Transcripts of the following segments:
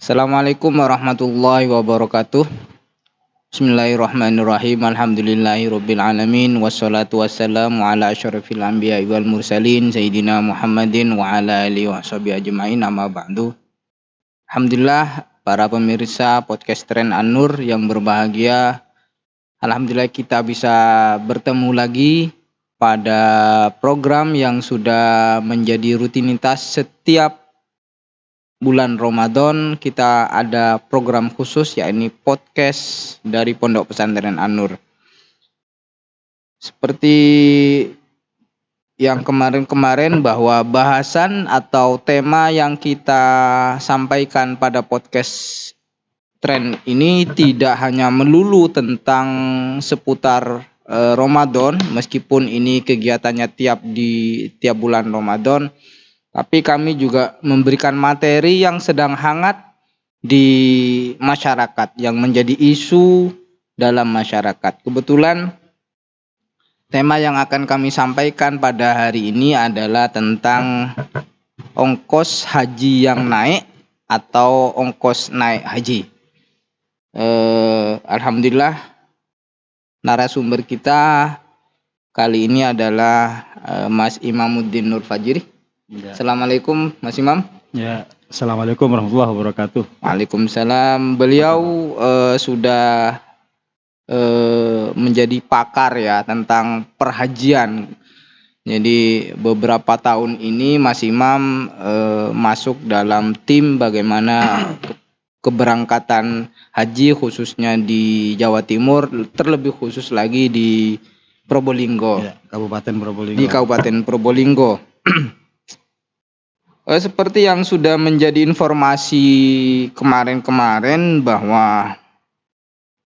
Assalamualaikum warahmatullahi wabarakatuh. Bismillahirrahmanirrahim. Alhamdulillahirabbil alamin wassalatu wassalamu ala asyrafil anbiya'i wal mursalin sayyidina Muhammadin wa ala alihi washabihi ajmain, amma ba'du. Alhamdulillah para pemirsa podcast Tren An-Nur yang berbahagia. Alhamdulillah kita bisa bertemu lagi pada program yang sudah menjadi rutinitas setiap bulan Ramadan. Kita ada program khusus yakni podcast dari Pondok Pesantren An-Nur. Seperti yang kemarin-kemarin bahwa bahasan atau tema yang kita sampaikan pada podcast Tren ini tidak hanya melulu tentang seputar Ramadan, meskipun ini kegiatannya tiap bulan Ramadan. Tapi kami juga memberikan materi yang sedang hangat di masyarakat, yang menjadi isu dalam masyarakat. Kebetulan tema yang akan kami sampaikan pada hari ini adalah tentang ongkos haji yang naik atau ongkos naik haji. Alhamdulillah narasumber kita kali ini adalah Mas Imamuddin Nur Fajri. Ya. Assalamualaikum Mas Imam. Ya, assalamualaikum warahmatullahi wabarakatuh. Waalaikumsalam. Beliau sudah menjadi pakar ya tentang perhajian. Jadi beberapa tahun ini Mas Imam masuk dalam tim bagaimana keberangkatan haji khususnya di Jawa Timur, terlebih khusus lagi di Probolinggo. Ya, Kabupaten Probolinggo. Di Kabupaten Probolinggo. Seperti yang sudah menjadi informasi kemarin-kemarin bahwa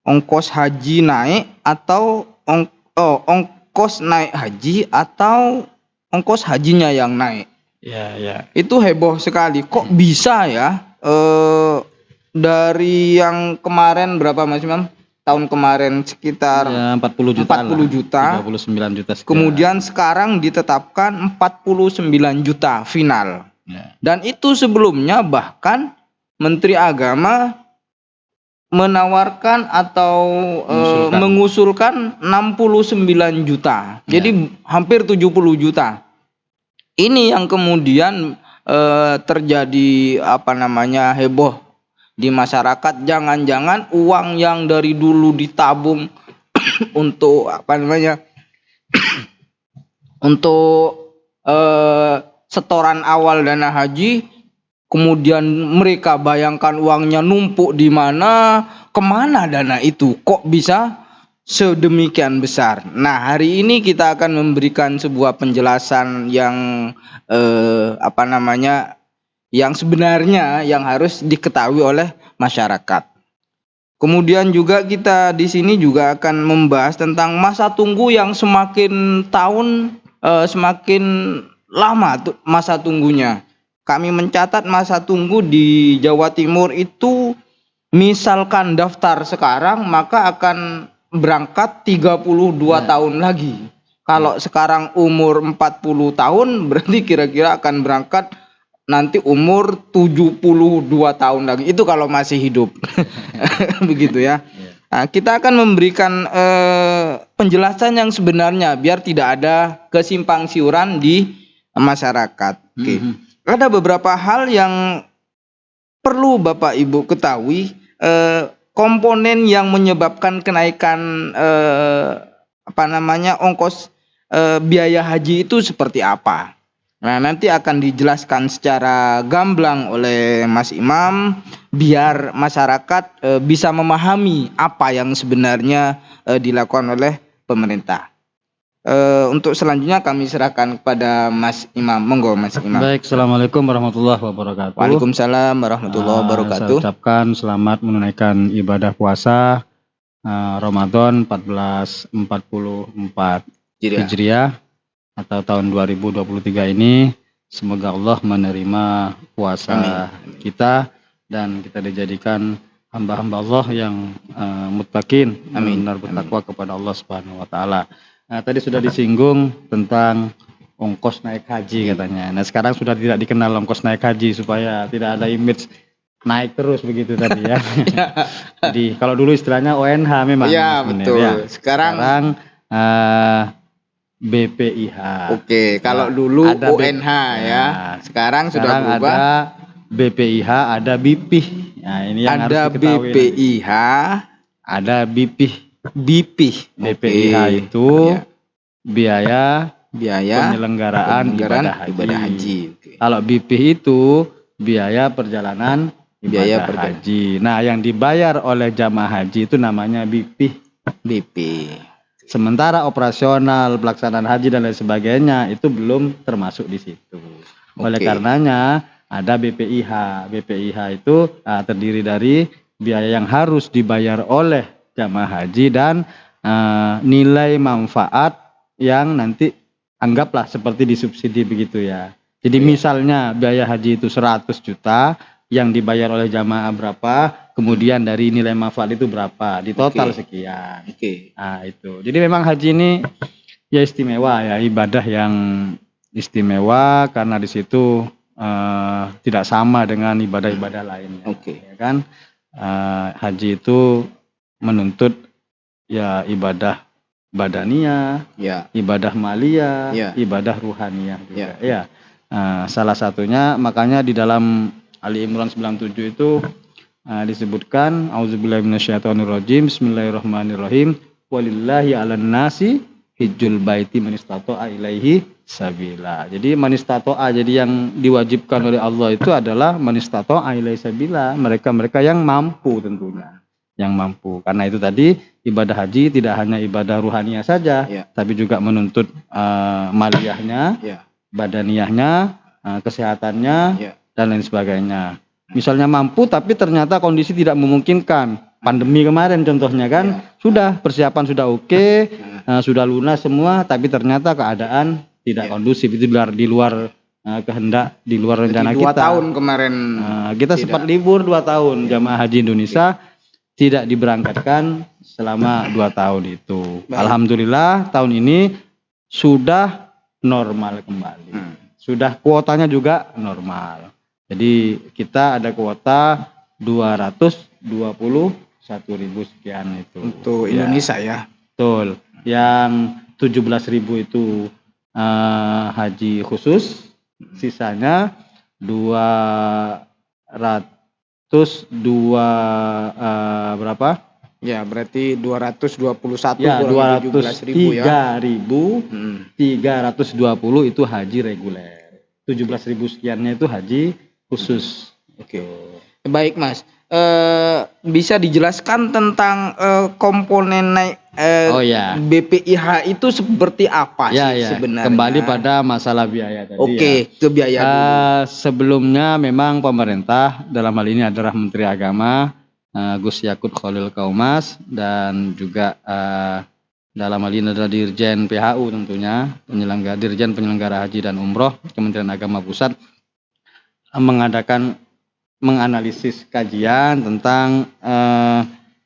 ongkos haji naik atau ongkos naik haji atau ongkos hajinya yang naik. Ya. Itu heboh sekali. Kok bisa ya? Dari yang kemarin berapa Mas Imam? Tahun kemarin sekitar ya, 40 juta. 39 juta. Kemudian sekarang ditetapkan 49 juta final. Ya. Dan itu sebelumnya bahkan Menteri Agama menawarkan atau mengusulkan 69 juta. Ya. Jadi hampir 70 juta. Ini yang kemudian terjadi heboh di masyarakat. Jangan-jangan uang yang dari dulu ditabung untuk untuk setoran awal dana haji, kemudian mereka bayangkan uangnya numpuk di mana, kemana dana itu, kok bisa sedemikian besar. Nah, hari ini kita akan memberikan sebuah penjelasan yang yang sebenarnya yang harus diketahui oleh masyarakat. Kemudian juga kita di sini juga akan membahas tentang masa tunggu yang semakin tahun semakin lama masa tunggunya. Kami mencatat masa tunggu di Jawa Timur itu misalkan daftar sekarang maka akan berangkat 32 tahun lagi. Kalau sekarang umur 40 tahun berarti kira-kira akan berangkat nanti umur 72 tahun lagi. Itu kalau masih hidup. Begitu ya. Nah, kita akan memberikan penjelasan yang sebenarnya biar tidak ada kesimpang siuran di masyarakat. Oke. Ada beberapa hal yang perlu Bapak Ibu ketahui, komponen yang menyebabkan kenaikan ongkos biaya haji itu seperti apa. Nah, nanti akan dijelaskan secara gamblang oleh Mas Imam biar masyarakat bisa memahami apa yang sebenarnya dilakukan oleh pemerintah. Untuk selanjutnya kami serahkan kepada Mas Imam. Monggo Mas Imam. Baik, assalamualaikum warahmatullahi wabarakatuh. Waalaikumsalam warahmatullahi wabarakatuh. Saya ucapkan selamat menunaikan ibadah puasa Ramadan 1444 Hijriah atau tahun 2023 ini. Semoga Allah menerima puasa kita dan kita dijadikan hamba-hamba Allah yang muttaqin, benar bertakwa kepada Allah Subhanahu wa taala. Nah, tadi sudah disinggung tentang ongkos naik haji katanya. Nah, sekarang sudah tidak dikenal ongkos naik haji supaya tidak ada image naik terus begitu tadi ya. Jadi kalau dulu istilahnya ONH memang. Iya, Mas Munir, betul. ya. Sekarang BPIH. oke, kalau Ya, dulu ada ONH ya. Sekarang sudah Sekarang berubah. ada BPIH, ada BIPIH. Nah, ini yang harus Ada diketahui. BPIH, Ada BIPIH. BIPIH. BPIH Oke. itu Ya, biaya biaya penyelenggaraan ibadah haji. Oke. Kalau BIPIH itu biaya perjalanan Biaya ibadah haji. Nah, yang dibayar oleh jamaah haji itu namanya BIPIH. BIPIH. Sementara operasional, pelaksanaan haji dan lain sebagainya itu belum termasuk di situ. Oleh Oke. karenanya ada BPIH. BPIH itu terdiri dari biaya yang harus dibayar oleh jamaah haji dan nilai manfaat yang nanti anggaplah seperti disubsidi begitu ya. Jadi misalnya biaya haji itu 100 juta, yang dibayar oleh jamaah berapa, kemudian dari nilai manfaat itu berapa, di total sekian. Oke. Nah itu. Jadi memang haji ini ya istimewa ya, ibadah yang istimewa karena di situ tidak sama dengan ibadah-ibadah lainnya. Oke. Ya kan? Haji itu menuntut ya ibadah badaniyah, Ya. ibadah maliyah, Ya. ibadah ruhaniyah juga. Ya. Ya. Salah satunya makanya di dalam Ali Imran 97 itu disebutkan auzubillahi minasyaitonirrajim, bismillahirrahmanirrahim, walillahi 'alan nasi hijjul baiti man istata'a ilaihi sabila. Jadi man istata'a, jadi yang diwajibkan oleh Allah itu adalah man istata'a ilaihi sabila, mereka-mereka yang mampu tentunya. Yang mampu. Karena itu tadi ibadah haji tidak hanya ibadah ruhaniyah saja, tapi juga menuntut maliyahnya, badaniyahnya, kesehatannya, dan lain sebagainya. Misalnya mampu tapi ternyata kondisi tidak memungkinkan, pandemi kemarin contohnya kan, sudah persiapan sudah oke, sudah lunas semua, tapi ternyata keadaan tidak kondusif, itu di luar kehendak, di luar rencana kita. 2 tahun kemarin kita sempat libur 2 tahun, jamaah haji Indonesia tidak diberangkatkan selama 2 tahun itu. Alhamdulillah tahun ini sudah normal kembali. Sudah kuotanya juga normal. Jadi kita ada kuota 221.000 sekian itu. Untuk Indonesia ya. Betul. Yang 17.000 itu haji khusus, sisanya 202 berapa? Ya, berarti 221 ya, kurang 17.000 ya. 3.320 itu haji reguler. 17.000 sekiannya itu haji khusus. Oke. Baik, Mas. Bisa dijelaskan tentang komponen BPIH itu seperti apa sih sebenarnya? Kembali pada masalah biaya tadi. Oke, ke biaya dulu. Sebelumnya memang pemerintah, dalam hal ini adalah Menteri Agama Gus Yakut Khalil Kaumas, dan juga dalam hal ini adalah Dirjen PHU tentunya, Dirjen Penyelenggara Haji dan Umroh Kementerian Agama Pusat, menganalisis kajian tentang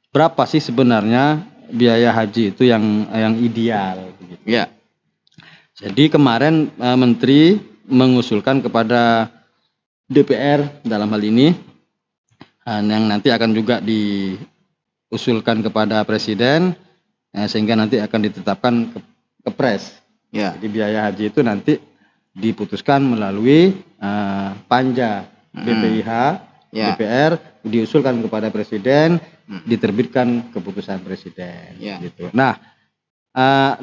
berapa sih sebenarnya biaya haji itu yang ideal. Gitu. Ya. Jadi kemarin Menteri mengusulkan kepada DPR dalam hal ini, yang nanti akan juga diusulkan kepada Presiden, sehingga nanti akan ditetapkan Kepres. Ya. Jadi biaya haji itu nanti diputuskan melalui panja BPIH, DPR, diusulkan kepada Presiden, diterbitkan keputusan Presiden. Gitu. Nah,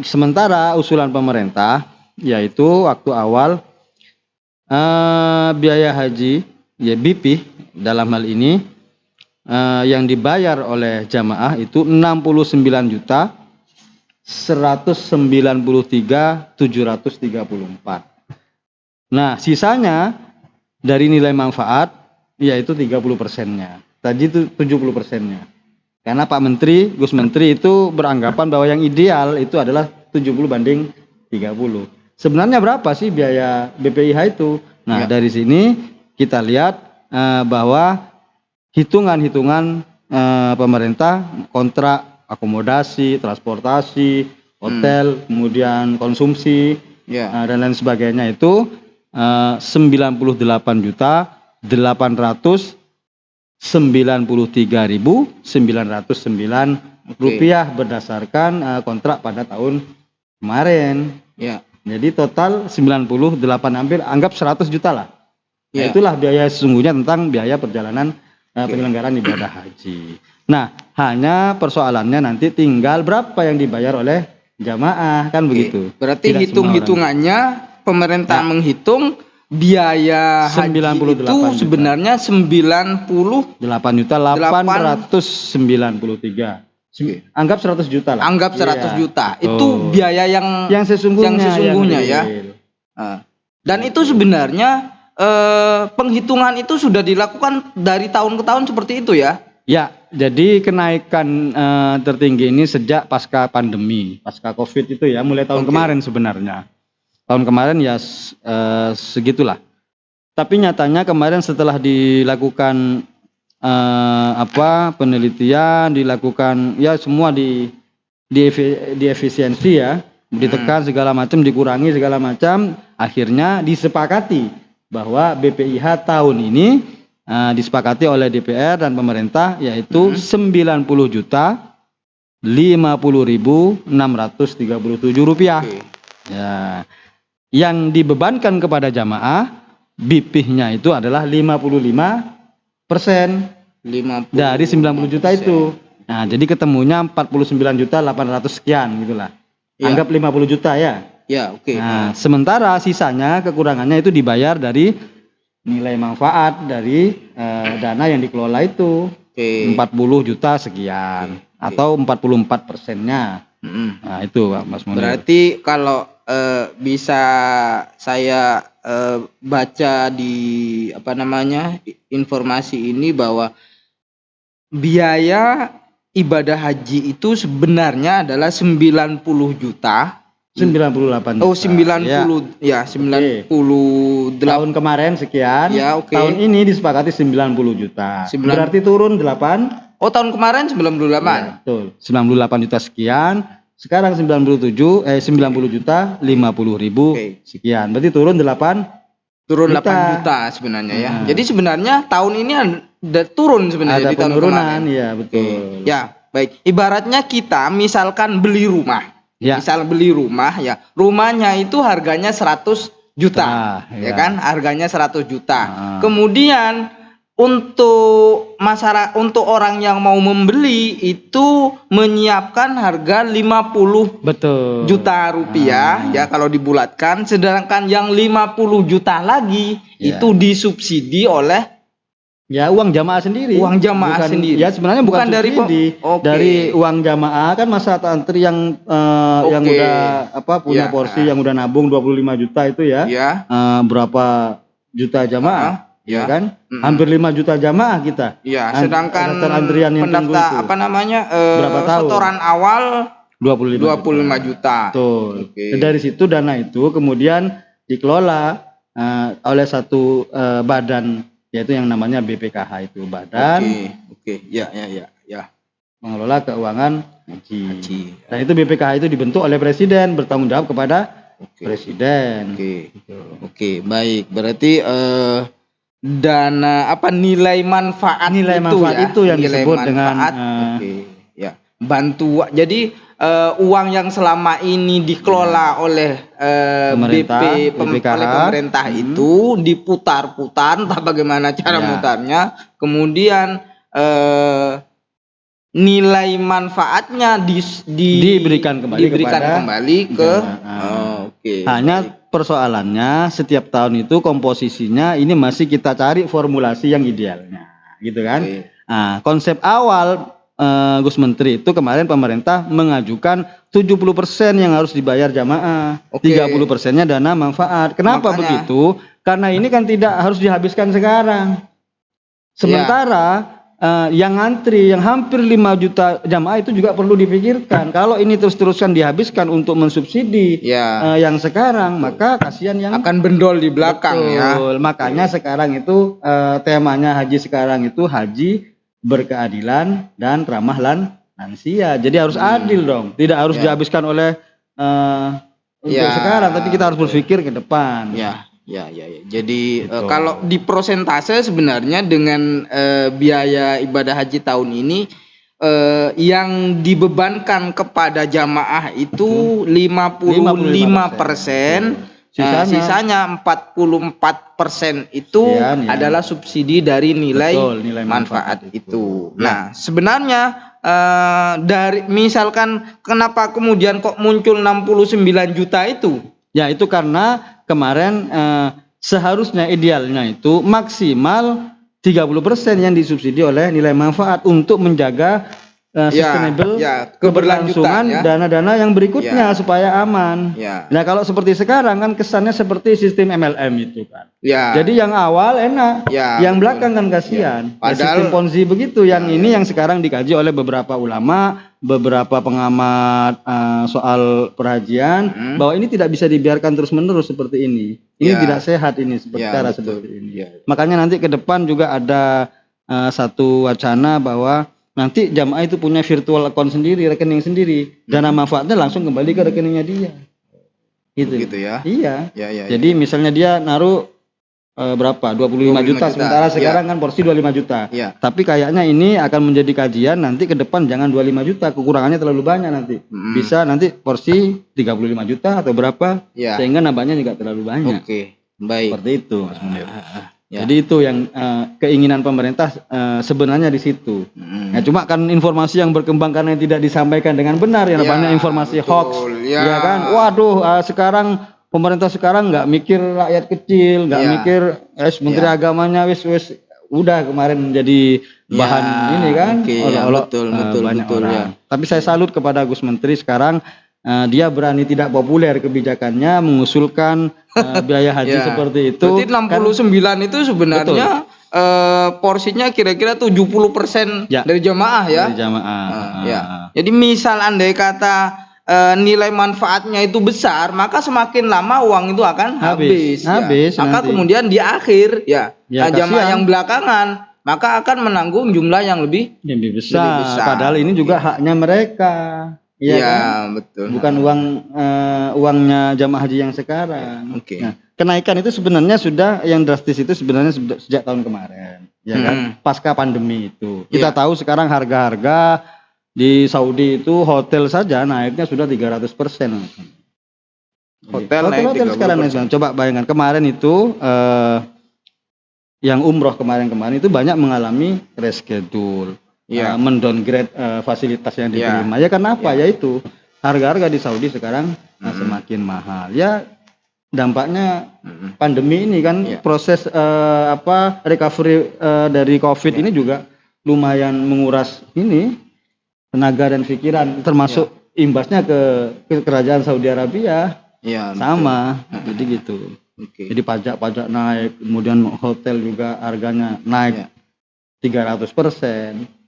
sementara usulan pemerintah yaitu waktu awal biaya haji ya BIPIH dalam hal ini yang dibayar oleh jamaah itu 69.193.734. Nah, sisanya dari nilai manfaat yaitu 30%-nya. Tadi itu 70%-nya. Karena Pak Menteri, Gus Menteri itu beranggapan bahwa yang ideal itu adalah 70/30. Sebenarnya berapa sih biaya BPIH itu? Nah, dari sini kita lihat bahwa hitungan-hitungan pemerintah, kontrak akomodasi, transportasi, hotel, kemudian konsumsi, dan lain sebagainya itu 98.800.000 93.909 rupiah berdasarkan kontrak pada tahun kemarin. Ya. Jadi total 98, hampir anggap 100 juta lah. Nah, Ya. itulah biaya sesungguhnya tentang biaya perjalanan penyelenggaraan ibadah haji. Nah, hanya persoalannya nanti tinggal berapa yang dibayar oleh jamaah, kan begitu. Berarti Tidak hitung-hitungannya pemerintah menghitung biaya haji 98 itu juta. sebenarnya 98.893. Anggap 100 juta lah. Anggap 100 Iya. juta. Itu biaya yang sesungguhnya, ya. Dan itu sebenarnya penghitungan itu sudah dilakukan dari tahun ke tahun seperti itu ya. Ya, jadi kenaikan tertinggi ini sejak pasca pandemi, pasca Covid itu ya, mulai tahun kemarin sebenarnya. Tahun kemarin ya segitulah. Tapi nyatanya kemarin setelah dilakukan penelitian, dilakukan ya semua di efisiensi ya, ditekan segala macam, dikurangi segala macam, akhirnya disepakati bahwa BPIH tahun ini disepakati oleh DPR dan pemerintah yaitu 90.050.637 rupiah. Ya, yang dibebankan kepada jamaah BP-nya itu adalah 55% dari 90 juta itu. Nah, jadi ketemunya 49.800 sekian gitulah. Anggap 50 juta ya. Ya, oke. Nah, sementara sisanya kekurangannya itu dibayar dari nilai manfaat dari dana yang dikelola itu. 40 juta sekian atau 44%-nya. Nah, itu Mas Munir. Berarti kalau bisa saya baca di informasi ini bahwa biaya ibadah haji itu sebenarnya adalah 90 juta. 98 juta. Oh, 90 ya, 98. Tahun kemarin sekian. Ya, oke. Tahun ini disepakati 90 juta. Berarti turun 8. Oh, tahun kemarin 98. Ya, betul. 98 juta sekian. Sekarang 90 juta 50.000 sekian. Berarti turun 8 juta sebenarnya ya. Jadi sebenarnya tahun ini ada turun sebenarnya ada di tahun penurunan, kemarin. Ya, betul. Ya, baik. Ibaratnya kita misalkan beli rumah. Ya. Misal beli rumah ya. Rumahnya itu harganya 100 juta. Ya kan? Harganya 100 juta. Kemudian untuk masyarakat, untuk orang yang mau membeli itu menyiapkan harga 50 juta rupiah ya kalau dibulatkan, sedangkan yang 50 juta lagi itu disubsidi oleh uang jamaah sendiri. Uang jamaah sendiri. Ya sebenarnya bukan dari dari uang jamaah, kan masa antri yang udah punya porsi yang udah nabung 25 juta itu ya. Berapa juta jamaah? Ya kan? Hampir 5 juta jamaah kita. Iya, sedangkan antrian yang pendaftar berapa tahun? Setoran awal 25 juta. Betul. Dari situ dana itu kemudian dikelola oleh satu badan, yaitu yang namanya BPKH itu, badan. Ya. Mengelola keuangan haji. Dan itu BPKH itu dibentuk oleh presiden, bertanggung jawab kepada presiden. Oke, baik. Berarti dana nilai manfaat itu yang disebut dengan bantuan. Jadi uang yang selama ini dikelola oleh pemerintah itu diputar-putar, entah bagaimana cara mutarnya, kemudian nilai manfaatnya diberikan kembali ke hanya persoalannya setiap tahun itu komposisinya ini masih kita cari formulasi yang idealnya, gitu kan? Nah, konsep awal Gus Menteri itu kemarin pemerintah mengajukan 70% yang harus dibayar jamaah, 30%-nya dana manfaat. Kenapa begitu? Karena ini kan tidak harus dihabiskan sekarang. Sementara yang antri, yang hampir 5 juta jamaah itu juga perlu dipikirkan. Kalau ini terus-terusan dihabiskan untuk mensubsidi yang sekarang, maka kasihan yang akan bendol di belakang. Makanya sekarang itu temanya haji sekarang itu haji berkeadilan dan ramah lansia. Jadi harus adil dong. Tidak harus dihabiskan oleh untuk sekarang, tapi kita harus berpikir ke depan. Ya, ya, ya. Jadi Gitu. kalau di persentase sebenarnya dengan biaya ibadah haji tahun ini yang dibebankan kepada jamaah itu 55%, sisanya 44% itu Sekian, ya. adalah subsidi dari nilai, Betul, nilai manfaat manfaat itu. itu. Nah, sebenarnya dari misalkan kenapa kemudian kok muncul 69 juta itu? Ya, itu karena kemarin seharusnya idealnya itu maksimal 30% yang disubsidi oleh nilai manfaat untuk menjaga sustainable keberlangsungan ya. dana-dana yang berikutnya Ya. supaya aman. Ya. Nah, kalau seperti sekarang kan kesannya seperti sistem MLM itu kan. Ya. Jadi yang awal enak, Ya, yang betul. belakang kan kasihan. Ya. Padahal sistem Ponzi begitu. Yang Ya, ini ya. yang sekarang dikaji oleh beberapa ulama, beberapa pengamat soal perhajian, bahwa ini tidak bisa dibiarkan terus-menerus seperti ini. Ini Ya. tidak sehat ini cara betul. seperti ini. Ya. Makanya nanti ke depan juga ada satu wacana bahwa nanti jamaah itu punya virtual account sendiri, rekening sendiri. Dana manfaatnya langsung kembali ke rekeningnya dia. Gitu ya. Iya. Ya, Jadi misalnya dia naruh berapa? 25 juta. Sementara sekarang kan porsi 25 juta. Ya. Tapi kayaknya ini akan menjadi kajian nanti ke depan jangan 25 juta, kekurangannya terlalu banyak nanti. Bisa nanti porsi 35 juta atau berapa? Ya. Sehingga nambahnya juga terlalu banyak. Oke, baik. Seperti itu, Mas Munir. Ya. Jadi itu yang keinginan pemerintah sebenarnya di situ. Nah, cuma kan informasi yang berkembang karena tidak disampaikan dengan benar, ya, banyak informasi betul. hoax, ya kan. Waduh, sekarang pemerintah sekarang nggak mikir rakyat kecil, nggak mikir menteri agamanya wis udah kemarin menjadi bahan ini kan, betul, banyak betul, orang. ya. Tapi saya salut kepada Gus Menteri sekarang. Dia berani tidak populer kebijakannya mengusulkan biaya haji seperti itu. Berarti 69 itu sebenarnya porsinya kira-kira 70% dari jamaah ya. Dari jamaah. Ya. Jadi misal andai kata nilai manfaatnya itu besar, maka semakin lama uang itu akan habis. Maka kemudian di akhir jamaah yang belakangan maka akan menanggung jumlah yang lebih besar. Padahal ini juga haknya mereka. Iya kan? Betul. Bukan uangnya jamaah haji yang sekarang. Nah, kenaikan itu sebenarnya sudah yang drastis itu sebenarnya sejak tahun kemarin, ya kan? Pasca pandemi itu. Kita tahu sekarang harga-harga di Saudi itu hotel saja naiknya sudah 300%. Hotel sekarang naik. Coba bayangkan kemarin itu yang umroh kemarin itu banyak mengalami reschedule. Mendowngrade fasilitas yang diterima. Ya karena apa? Yaitu harga-harga di Saudi sekarang semakin mahal. Ya dampaknya pandemi ini kan proses recovery dari COVID ini juga lumayan menguras ini tenaga dan pikiran, termasuk imbasnya ke kerajaan Saudi Arabia. Sama. Jadi gitu. Jadi pajak naik, kemudian hotel juga harganya naik 300%.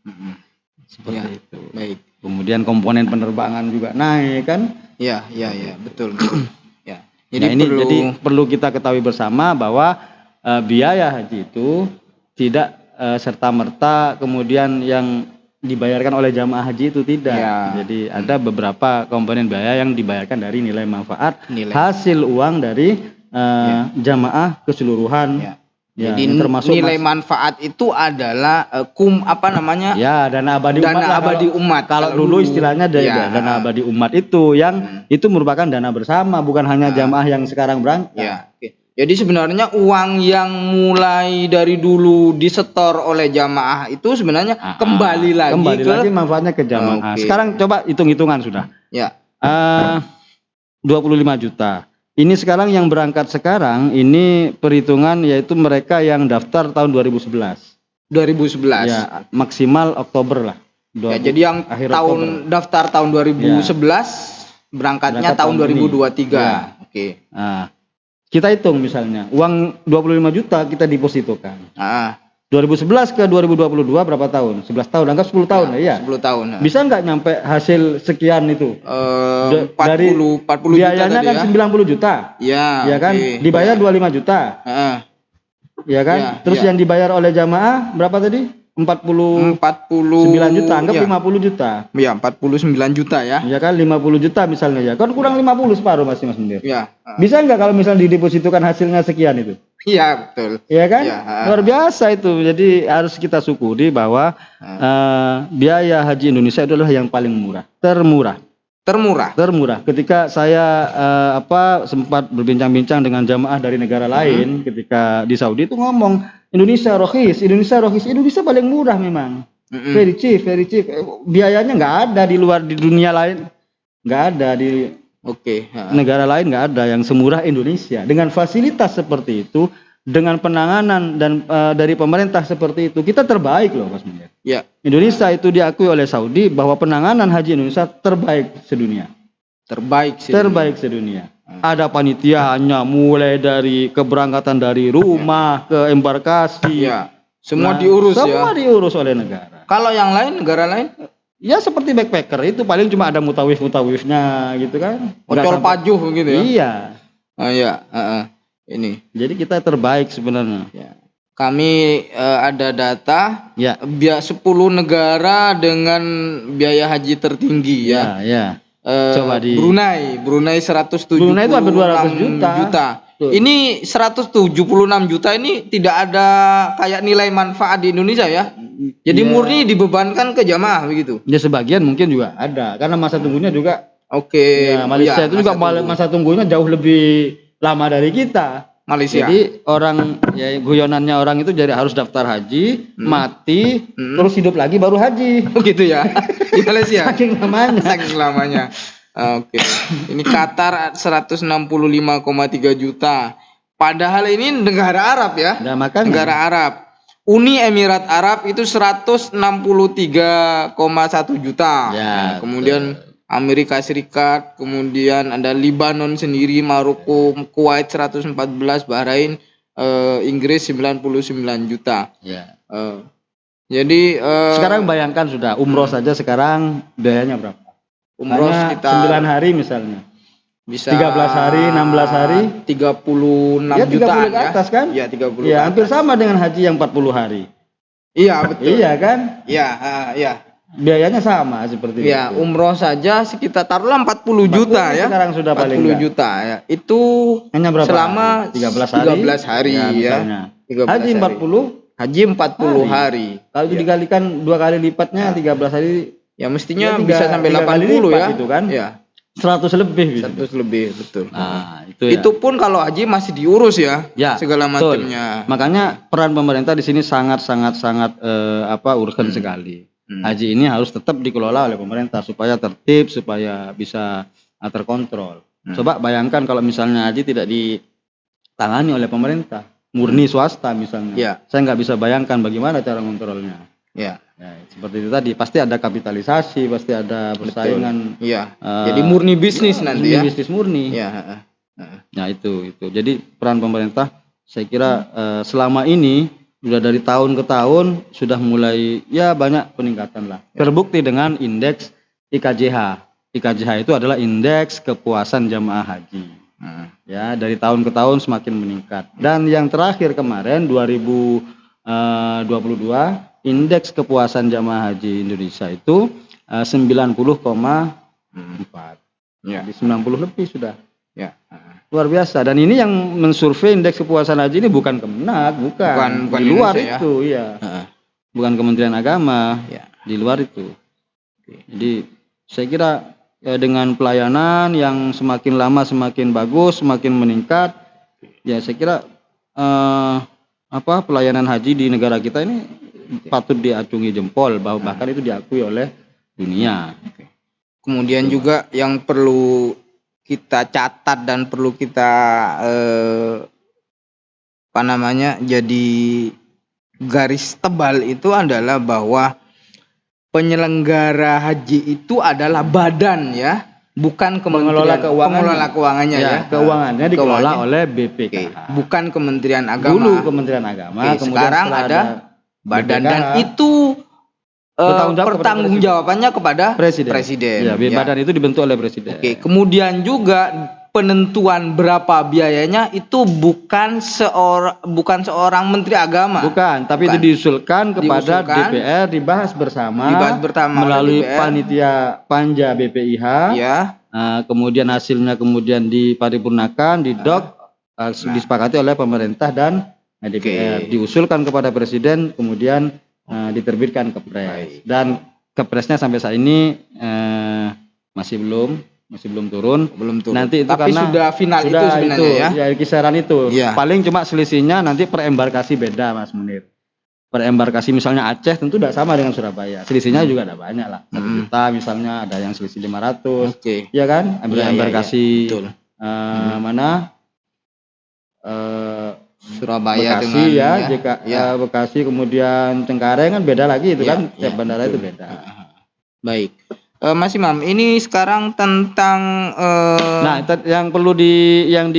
Seperti itu. Baik. Kemudian komponen penerbangan juga naik kan? Iya, betul. Ya. Jadi perlu kita ketahui bersama bahwa biaya haji itu tidak serta-merta kemudian yang dibayarkan oleh jamaah haji itu tidak. Jadi ada beberapa komponen biaya yang dibayarkan dari nilai manfaat hasil uang dari jamaah keseluruhan. Jadi termasuk nilai manfaat itu adalah dana abadi umat. Kalau dulu istilahnya dana abadi umat itu yang itu merupakan dana bersama, bukan hanya jamaah yang sekarang berangkat. Jadi sebenarnya uang yang mulai dari dulu disetor oleh jamaah itu sebenarnya kembali lagi manfaatnya ke jamaah. Sekarang coba hitung-hitungan sudah. 25 juta. Ini sekarang yang berangkat sekarang ini perhitungan yaitu mereka yang daftar tahun 2011. Ya, maksimal Oktober lah. Jadi yang daftar tahun 2011 berangkatnya tahun 2023. Nah, kita hitung misalnya uang 25 juta kita depositokan. 2011 ke 2022 berapa tahun? 11 tahun, anggap 10 tahun ya. 10 tahun. Bisa nggak nyampe hasil sekian itu? 40 biayanya juta kan 90 juta. Ya kan? Dibayar 25 juta. Ya kan? Terus yang dibayar oleh jamaah berapa tadi? 49 juta, anggap ya. 50 juta. Ya, 49 juta ya. Ya kan 50 juta misalnya ya. Kan kurang 50 separuh masih Mas Munir. Ya. Bisa nggak kalau misalnya didepositokan hasilnya sekian itu? Iya, betul. Iya kan? Ya. Luar biasa itu. Jadi harus kita syukuri bahwa biaya haji Indonesia itu adalah yang paling murah, termurah. Ketika saya sempat berbincang-bincang dengan jamaah dari negara lain ketika di Saudi itu ngomong Indonesia rohis, Indonesia paling murah memang. Very cheap. Biayanya nggak ada di dunia lain, nggak ada di negara lain, nggak ada yang semurah Indonesia. Dengan fasilitas seperti itu, dengan penanganan dan dari pemerintah seperti itu, kita terbaik loh Mas Munir. Ya. Indonesia itu diakui oleh Saudi bahwa penanganan haji Indonesia terbaik sedunia. Terbaik sedunia. Ada panitianya mulai dari keberangkatan dari rumah ke embarkasi. Ya. Semua diurus oleh negara. Kalau yang lain, negara lain? Ya seperti backpacker itu paling cuma ada mutawif-mutawifnya gitu kan. Ocol pajuh gitu ya. Iya. Ini. Jadi kita terbaik sebenarnya. Ya. Kami ada data 10 negara dengan biaya haji tertinggi ya. Coba di Brunei 176 Brunei itu hampir 200 juta. Ini 176 juta ini tidak ada kayak nilai manfaat di Indonesia ya. Jadi murni dibebankan ke jamaah begitu. Ya sebagian mungkin juga ada karena masa tunggunya juga. Malaysia itu juga masa tunggunya jauh lebih lama dari kita. Malaysia. Jadi orang guyonannya orang itu jadi harus daftar haji, mati, terus hidup lagi baru haji. Gitu ya. Di Malaysia. Saking lamanya. Ini Qatar 165,3 juta. Padahal ini negara Arab ya. Negara Arab. Uni Emirat Arab itu 163,1 juta. Kemudian Amerika Serikat, kemudian ada Libanon sendiri, Maroko, Kuwait 114, Bahrain, Inggris 99 juta. Jadi sekarang bayangkan sudah umroh saja sekarang biayanya berapa? Umroh sekitar 9 hari misalnya. Bisa 13 hari, 16 hari, 36 jutaan ke atas kan? Iya, 30. Ya, hampir sama dengan haji yang 40 hari. Iya, betul. Iya kan? Iya. Biayanya sama seperti itu. Ya, umroh saja sekitar taruhlah 40 juta ya. Sekarang sudah 40 juta ya. Itu hanya berapa? Selama 13 hari ya. Haji 40 hari. Kalau dikalikan 2 kali lipatnya 13 hari ya mestinya bisa sampai 80 ya. Gitu kan? Ya. 100 lebih. 100 lebih, betul. Nah, itu pun kalau haji masih diurus ya segala macamnya. Makanya peran pemerintah di sini sangat urgen sekali. Haji ini harus tetap dikelola oleh pemerintah supaya tertib, supaya bisa terkontrol. Coba bayangkan kalau misalnya haji tidak ditangani oleh pemerintah, murni swasta misalnya. Saya nggak bisa bayangkan bagaimana cara kontrolnya. Ya, seperti itu tadi, pasti ada kapitalisasi, pasti ada persaingan. Jadi murni bisnis nanti ya. Bisnis murni. Nah itu. Jadi peran pemerintah, saya kira selama ini sudah dari tahun ke tahun sudah mulai banyak peningkatan lah. Terbukti dengan indeks IKJH. IKJH itu adalah indeks kepuasan jamaah haji. Ya, dari tahun ke tahun semakin meningkat. Dan yang terakhir kemarin 2022 indeks kepuasan jamaah haji Indonesia itu 90,4. Jadi 90 lebih sudah. Luar biasa. Dan ini yang mensurvei indeks kepuasan haji ini bukan Kemenak, bukan di luar itu ya. Bukan Kementerian Agama, di luar itu. Jadi saya kira dengan pelayanan yang semakin lama semakin bagus, semakin meningkat, ya saya kira pelayanan haji di negara kita ini patut diacungi jempol, bahkan itu diakui oleh dunia. Kemudian juga yang perlu kita catat dan perlu kita jadi garis tebal itu adalah bahwa penyelenggara haji itu adalah badan ya, bukan pengelola keuangannya ya. Keuangannya dikelola oleh BPKH. Bukan Kementerian Agama. Dulu Kementerian Agama, sekarang ada badan BPKH. Dan itu pertanggungjawabannya kepada presiden. Ya, badan itu dibentuk oleh presiden. Kemudian juga penentuan berapa biayanya itu bukan seorang menteri agama. Bukan, tapi itu diusulkan kepada DPR, dibahas bersama melalui DPR. panitia Panja BPIH. Ya. Kemudian hasilnya kemudian diparipurnakan, disepakati oleh pemerintah dan DPR. Diusulkan kepada presiden, kemudian diterbitkan Kepres. Dan Kepresnya sampai saat ini masih belum turun. Nanti itu tapi karena sudah final itu sebenarnya ya. Ya kisaran itu. Ya. Paling cuma selisihnya nanti per embarkasi beda, Mas Munir. Per embarkasi misalnya Aceh tentu tidak sama dengan Surabaya. Selisihnya juga ada banyak lah. 1 juta misalnya, ada yang selisih 500. Iya kan? Embarkasi mana? Surabaya Bekasi dengan Bekasi, kemudian Cengkareng kan beda lagi itu kan. Tiap bandara itu beda. Baik. Mas Imam, ini sekarang tentang yang perlu yang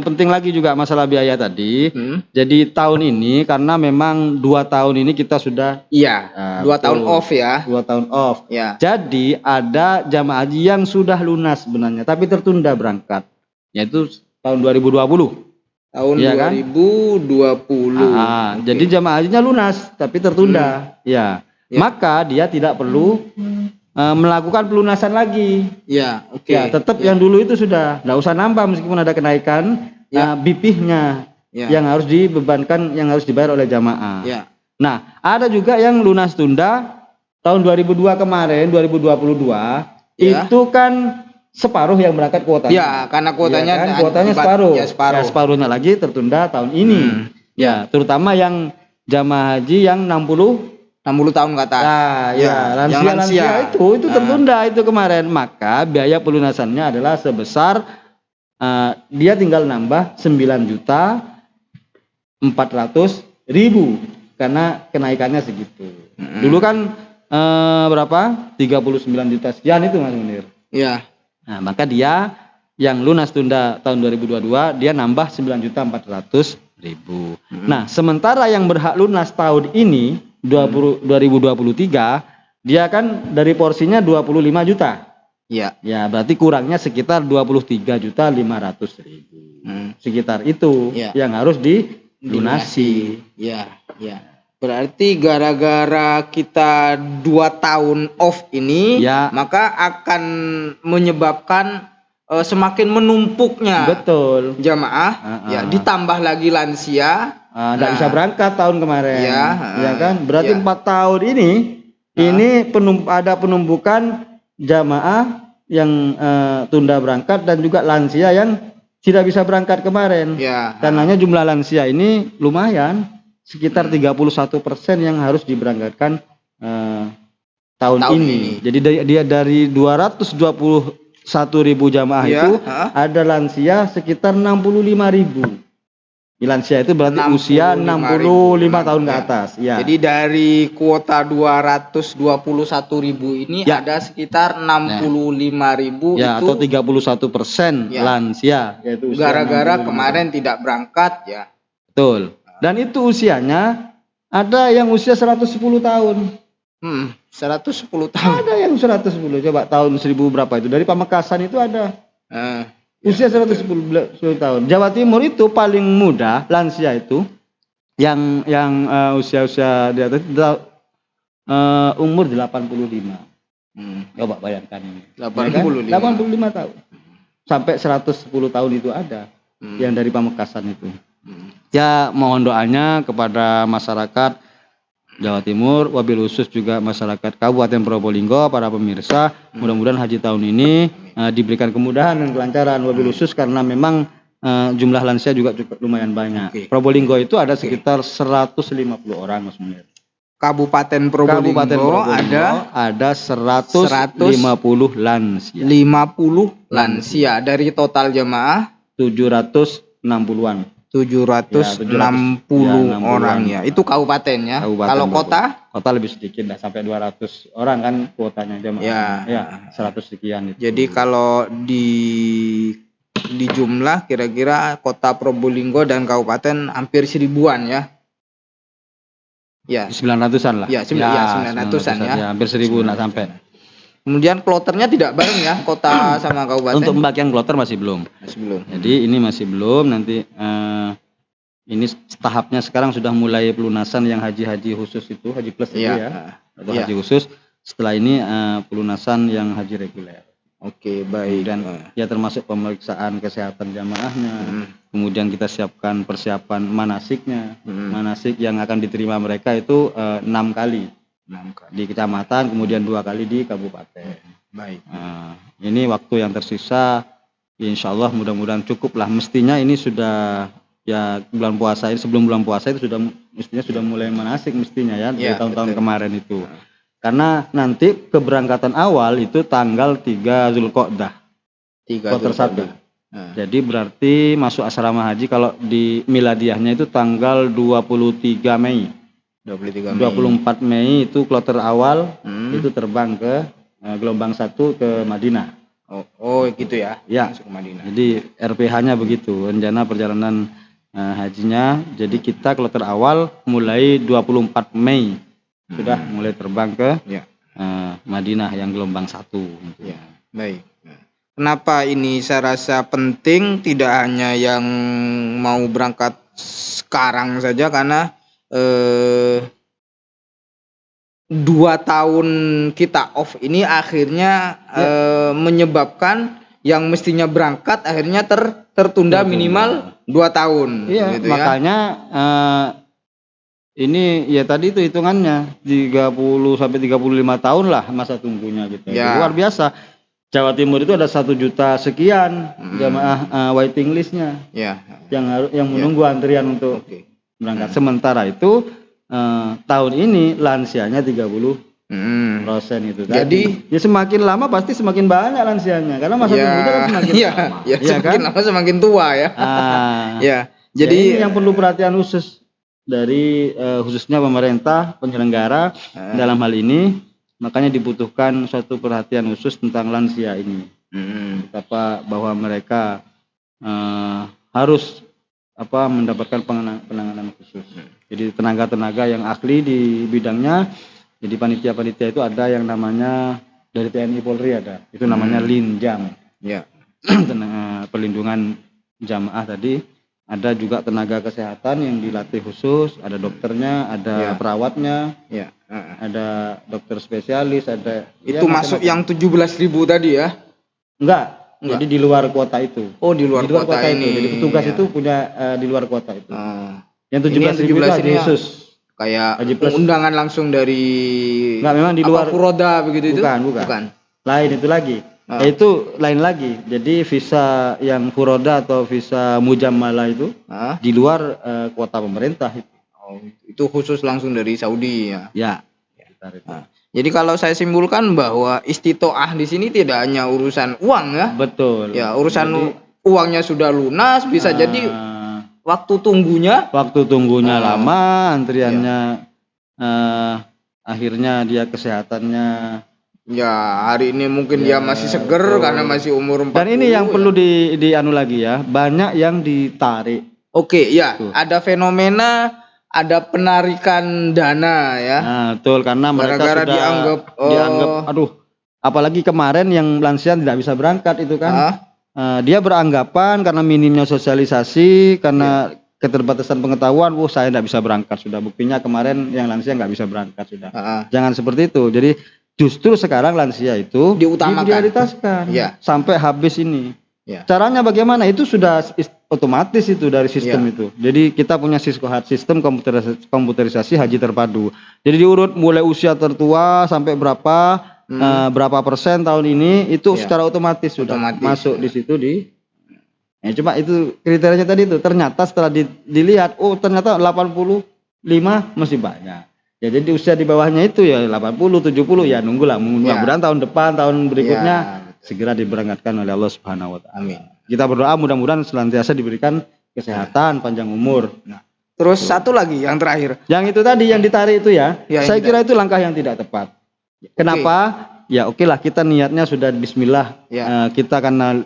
penting lagi juga masalah biaya tadi. Jadi tahun ini karena memang 2 tahun ini kita sudah 2 tahun off ya. 2 tahun off. Ya. Jadi ada jamaah haji yang sudah lunas sebenarnya tapi tertunda berangkat, yaitu tahun 2020. Tahun 2020. Jadi jamaah hajinya lunas tapi tertunda. Maka dia tidak perlu melakukan pelunasan lagi. Tetap yang dulu itu sudah, nggak usah nambah meskipun ada kenaikan BP-nya yang harus dibebankan, yang harus dibayar oleh jamaah. Nah, ada juga yang lunas tunda tahun 2002 kemarin, 2022 itu kan separuh yang berangkat kuotanya. Karena kuotanya separuh. Separuhnya lagi tertunda tahun ini. Terutama yang jamaah haji yang 60 tahun ke atas. Lansia itu tertunda itu kemarin. Maka biaya pelunasannya adalah sebesar dia tinggal nambah 9.400.000 karena kenaikannya segitu. Dulu kan berapa? 39 juta sekian itu Mas Munir. Nah, maka dia yang lunas tunda tahun 2022 dia nambah 9.400.000. Nah, sementara yang berhak lunas tahun ini 2023 dia kan dari porsinya 25 juta. Berarti kurangnya sekitar 23.500.000. Sekitar itu yang harus dilunasi. Berarti gara-gara kita 2 tahun off ini maka akan menyebabkan semakin menumpuknya jamaah, ditambah lagi lansia. Nggak bisa berangkat tahun kemarin, kan? Berarti 4 tahun ini ada penumpukan jamaah yang tunda berangkat dan juga lansia yang tidak bisa berangkat kemarin. Karenanya jumlah lansia ini lumayan, sekitar 31% yang harus diberangkatkan tahun ini. Jadi dia dari 221.000 jamaah itu ada lansia sekitar 65.000. Lansia itu berarti usia 65 tahun ke atas. Jadi dari kuota 221.000 ini ada sekitar 65.000 itu atau 31% lansia, yaitu gara-gara kemarin tidak berangkat Betul. Dan itu usianya ada yang usia 110 tahun. 110 tahun. Ada yang 110. Coba tahun 1000 berapa itu? Dari Pamekasan itu ada. Usia 110 tahun. Jawa Timur itu paling muda lansia itu yang usia-usia di atas umur 85. Coba bayangkan ini. 85 tahun. Sampai 110 tahun itu ada yang dari Pamekasan itu. Mohon doanya kepada masyarakat Jawa Timur, wabil khusus juga masyarakat Kabupaten Probolinggo, para pemirsa, mudah-mudahan haji tahun ini diberikan kemudahan dan kelancaran, wabil khusus karena memang jumlah lansia juga cukup lumayan banyak. Probolinggo itu ada sekitar 150 orang, Mas Munir. Kabupaten Probolinggo ada 150 lansia. 50 lansia dari total jamaah 760-an. 760 orang ya. Itu kabupatennya. Kalau kota lebih sedikit, sampai 200 orang kan kuotanya jamaah. 100 sekian itu. Jadi kalau di jumlah kira-kira kota Probolinggo dan kabupaten hampir 1000-an ya. 900-an lah. 900-an ya. Hampir 1000 enggak sampai. Kemudian kloternya tidak bareng ya, kota sama kabupaten. Untuk pembagian kloter masih belum. Masih belum. Jadi ini masih belum, nanti ini tahapnya sekarang sudah mulai pelunasan yang haji-haji khusus itu, haji plus itu ya, atau haji khusus. Setelah ini pelunasan yang haji reguler. Oke, baik. Dan ya termasuk pemeriksaan kesehatan jamaahnya. Kemudian kita siapkan persiapan manasiknya. Manasik yang akan diterima mereka itu 6 kali. 6 kali di kecamatan, kemudian 2 kali di kabupaten. Baik. Ini waktu yang tersisa, insya Allah mudah-mudahan cukup lah. Mestinya ini sudah ya bulan puasa ini, sebelum bulan puasa itu mestinya sudah mulai manasik mestinya ya, dari tahun-tahun kemarin itu. Karena nanti keberangkatan awal itu tanggal 3 Zulqa'dah. Kloter 1. Jadi berarti masuk asrama haji kalau di miladiahnya itu tanggal 23 Mei. 24 Mei itu kloter awal itu terbang ke gelombang 1 ke Madinah. Oh gitu ya. Ya. Masuk ke Madinah. Jadi RPH-nya begitu, rencana perjalanan hajinya. Jadi kita kloter awal mulai 24 Mei sudah mulai terbang ke Madinah yang gelombang 1. Ya. Baik. Kenapa ini saya rasa penting, tidak hanya yang mau berangkat sekarang saja, karena 2 tahun kita off ini akhirnya menyebabkan yang mestinya berangkat akhirnya tertunda minimal 2 tahun. Iya, gitu makanya ini ya tadi itu hitungannya 30 sampai 35 tahun lah masa tunggunya gitu. Ya. Luar biasa. Jawa Timur itu ada 1 juta sekian jamaah waiting listnya. Ya. Yang menunggu antrian untuk berangkat. Sementara itu tahun ini lansianya 30% itu kan. Jadi ya semakin lama pasti semakin banyak lansianya karena masa tunggunya kan semakin lama. Ya, semakin lama semakin tua ya. Ya. Jadi ini yang perlu perhatian khusus dari khususnya pemerintah penyelenggara dalam hal ini, makanya dibutuhkan suatu perhatian khusus tentang lansia ini. Betapa bahwa mereka harus mendapatkan penanganan khusus. Jadi tenaga-tenaga yang ahli di bidangnya. Jadi panitia-panitia itu ada yang namanya dari TNI Polri ada, itu namanya Linjam. Ya. Perlindungan jamaah tadi. Ada juga tenaga kesehatan yang dilatih khusus, ada dokternya, ada perawatnya, ada dokter spesialis, ada. Itu masuk yang 17.000 tadi ya? Enggak. Jadi di luar kuota itu. Oh, di luar kuota ini. Itu. Jadi petugas itu punya di luar kuota itu. Yang 17.000 itu haji khusus. Kayak undangan langsung dari. Enggak, memang di luar. Furoda begitu itu? Bukan. Lain itu lagi. Itu lain lagi. Jadi visa yang furoda atau visa mujammalah itu di luar kuota pemerintah itu. Itu khusus langsung dari Saudi ya. Ya. Jadi kalau saya simpulkan bahwa istitoah di sini tidak hanya urusan uang ya. Betul. Ya, urusan uangnya sudah lunas, bisa jadi waktu tunggunya lama, antriannya akhirnya dia kesehatannya hari ini mungkin dia masih seger karena masih umur 40. Dan ini yang perlu dianu lagi ya, banyak yang ditarik. Ada fenomena, ada penarikan dana ya. Betul, karena mereka sudah dianggap apalagi kemarin yang lansia tidak bisa berangkat itu kan. Dia beranggapan karena minimnya sosialisasi, karena keterbatasan pengetahuan, saya tidak bisa berangkat sudah. Buktinya kemarin yang lansia nggak bisa berangkat sudah. Jangan seperti itu. Jadi justru sekarang lansia itu diprioritaskan sampai habis ini. Caranya bagaimana? Itu sudah otomatis itu dari sistem itu. Jadi kita punya sistem komputerisasi haji terpadu. Jadi diurut mulai usia tertua sampai berapa persen tahun ini itu secara otomatis sudah masuk di situ cuma itu kriterianya tadi itu. Ternyata setelah dilihat, ternyata 85 masih banyak. Ya jadi usia di bawahnya itu ya 80, 70 ya nunggulah. Mudah-mudahan tahun depan, tahun berikutnya segera diberangkatkan oleh Allah Subhanahu wa taala. Amin. Kita berdoa mudah-mudahan senantiasa diberikan kesehatan, panjang umur. Terus satu lagi yang terakhir. Yang itu tadi yang ditarik itu saya kira itu langkah yang tidak tepat. Kenapa? Ya lah kita niatnya sudah bismillah. Kita karena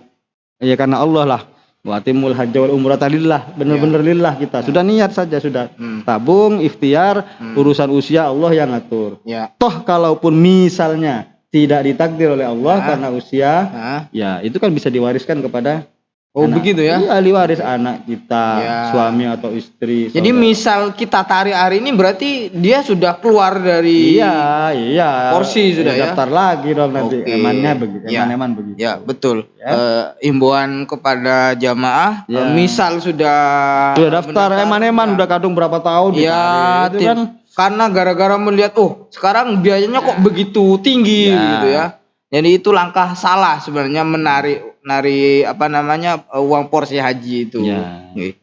Allah lah. Wa timul hajja wal umrata lillah, benar-benar lillah kita. Sudah niat saja sudah. Tabung, ikhtiar, urusan usia Allah yang ngatur. Toh kalaupun misalnya tidak ditakdir oleh Allah karena usia, Nah. ya itu kan bisa diwariskan kepada Oh anak. begitu ya? Iya, ahli waris anak kita, Ya. suami atau istri. Jadi saudara. misal kita tarik hari ini berarti dia sudah keluar dari Iya. porsi sudah ya? Daftar lagi dong nanti. Oke. Emannya begitu. Ya. Eman begitu. Ya betul. Ya. Himbauan kepada jamaah, Ya. misal sudah daftar eman-eman udah kadung berapa tahun ya, ditarik. Itu kan karena gara-gara melihat sekarang biayanya kok begitu tinggi gitu ya. Jadi itu langkah salah sebenarnya menarik uang porsi haji itu. Ya. Oke.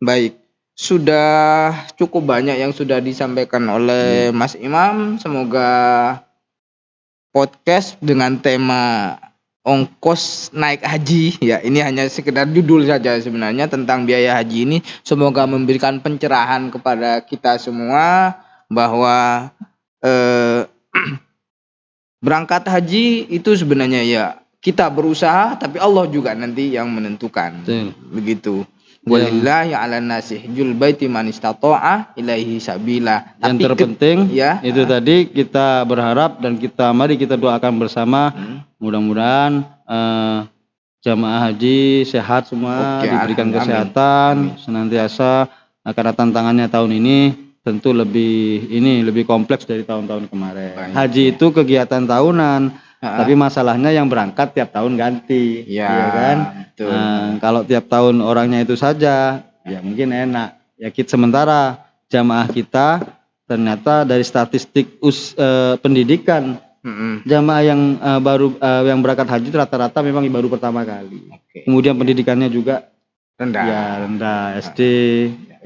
Baik. Sudah cukup banyak yang sudah disampaikan oleh Mas Imam. Semoga podcast dengan tema ongkos naik haji, ya ini hanya sekedar judul saja sebenarnya tentang biaya haji ini. Semoga memberikan pencerahan kepada kita semua bahwa berangkat haji itu sebenarnya ya kita berusaha, tapi Allah juga nanti yang menentukan. Betul. Begitu. Walillahi 'alan nasi hajjul baiti man istata'a ilaihi sabila. Yang terpenting itu tadi kita berharap dan mari kita doakan bersama mudah-mudahan jamaah haji sehat semua, diberikan kesehatan senantiasa, karena tantangannya tahun ini tentu lebih kompleks dari tahun-tahun kemarin. Haji itu kegiatan tahunan. Tapi masalahnya yang berangkat tiap tahun ganti, ya kan? Betul. Kalau tiap tahun orangnya itu saja, ya mungkin enak. Ya sementara jamaah kita ternyata dari statistik pendidikan, jamaah yang yang berangkat haji rata-rata memang baru pertama kali. Kemudian pendidikannya juga rendah. Ya rendah, SD,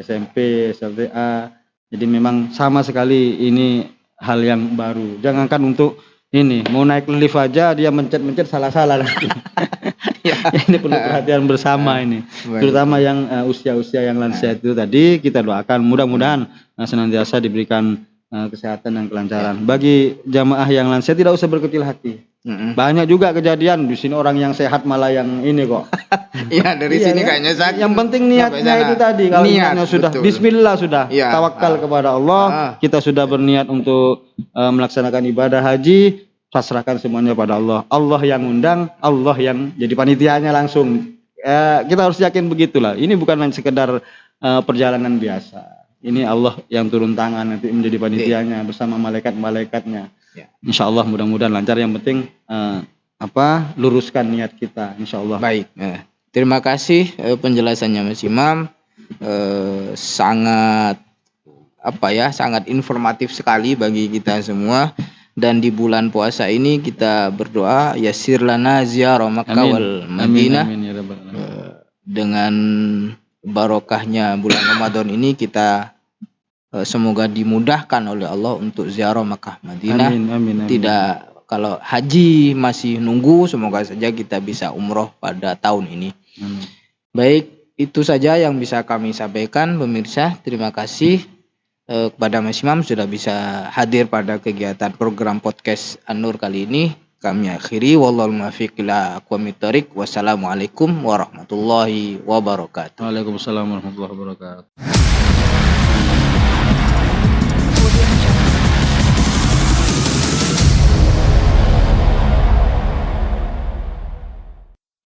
SMP, SLTA. Jadi memang sama sekali ini hal yang baru. Jangankan untuk ini mau naik lift aja dia mencet salah-salah nanti. Ini perlu perhatian bersama ini. Terutama yang usia-usia yang lansia itu tadi kita doakan mudah-mudahan senantiasa diberikan kesehatan dan kelancaran. Bagi jamaah yang lansia tidak usah berkecil hati. Banyak juga kejadian di sini orang yang sehat malah yang ini kok. Iya dari sini kayaknya sakit. Yang penting niatnya itu tadi. Kalau niatnya sudah Bismillah sudah tawakal kepada Allah. Kita sudah berniat untuk melaksanakan ibadah haji, pasrahkan semuanya pada Allah. Allah yang undang, Allah yang jadi panitianya langsung. Kita harus yakin begitulah. Ini bukan hanya sekedar perjalanan biasa. Ini Allah yang turun tangan nanti menjadi panitianya bersama malaikat-malaikatnya. Insya Allah mudah-mudahan lancar. Yang penting luruskan niat kita. Insya Allah. Baik. Terima kasih penjelasannya Mas Imam. Sangat sangat informatif sekali bagi kita semua. Dan di bulan puasa ini kita berdoa yassir lana ziyarah Makkah wal Madinah. Dengan barokahnya bulan Ramadan ini kita semoga dimudahkan oleh Allah untuk ziarah Makkah Madinah. Amin. Tidak, kalau haji masih nunggu, semoga saja kita bisa umroh pada tahun ini. Baik, itu saja yang bisa kami sampaikan pemirsa. Terima kasih kepada Mas Imam sudah bisa hadir pada kegiatan program podcast An-Nur kali ini. Kami akhiri, wallahul muwaffiq ila aqwamit thoriq. Wassalamualaikum warahmatullahi wabarakatuh. Waalaikumsalam warahmatullahi wabarakatuh.